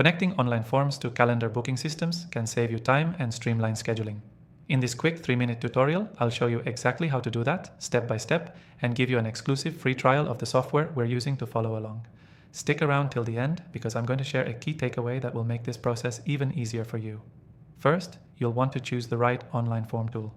Connecting online forms to calendar booking systems can save you time and streamline scheduling. In this quick 3-minute tutorial, I'll show you exactly how to do that step by step and give you an exclusive free trial of the software we're using to follow along. Stick around till the end because I'm going to share a key takeaway that will make this process even easier for you. First, you'll want to choose the right online form tool.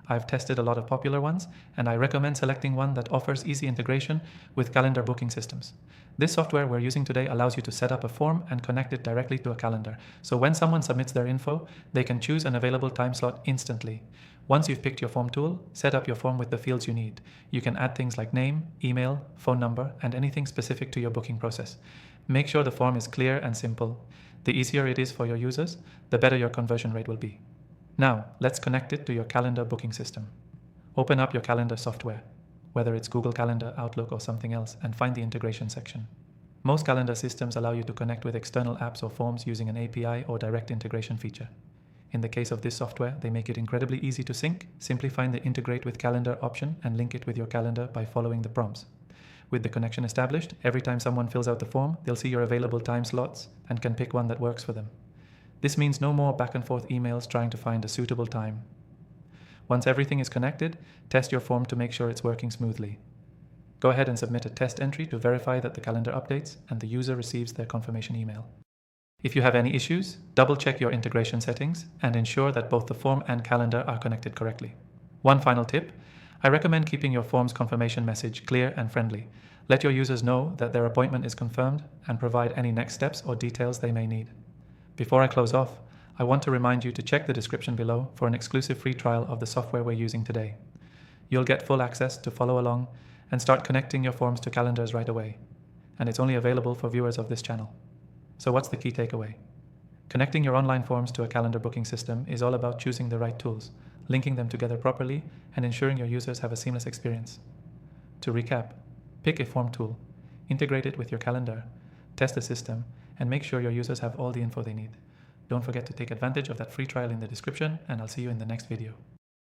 I've tested a lot of popular ones, and I recommend selecting one that offers easy integration with calendar booking systems. This software we're using today allows you to set up a form and connect it directly to a calendar. So when someone submits their info, they can choose an available time slot instantly. Once you've picked your form tool, set up your form with the fields you need. You can add things like name, email, phone number, and anything specific to your booking process. Make sure the form is clear and simple. The easier it is for your users, the better your conversion rate will be. Now, let's connect it to your calendar booking system. Open up your calendar software, whether it's Google Calendar, Outlook, or something else, and find the integration section. Most calendar systems allow you to connect with external apps or forms using an API or direct integration feature. In the case of this software, they make it incredibly easy to sync. Simply find the Integrate with Calendar option and link it with your calendar by following the prompts. With the connection established, every time someone fills out the form, they'll see your available time slots and can pick one that works for them. This means no more back and forth emails trying to find a suitable time. Once everything is connected, test your form to make sure it's working smoothly. Go ahead and submit a test entry to verify that the calendar updates and the user receives their confirmation email. If you have any issues, double-check your integration settings and ensure that both the form and calendar are connected correctly. One final tip, I recommend keeping your form's confirmation message clear and friendly. Let your users know that their appointment is confirmed and provide any next steps or details they may need. Before I close off, I want to remind you to check the description below for an exclusive free trial of the software we're using today. You'll get full access to follow along and start connecting your forms to calendars right away. And it's only available for viewers of this channel. So what's the key takeaway? Connecting your online forms to a calendar booking system is all about choosing the right tools, linking them together properly, and ensuring your users have a seamless experience. To recap, pick a form tool, integrate it with your calendar, test the system, and make sure your users have all the info they need. Don't forget to take advantage of that free trial in the description, and I'll see you in the next video.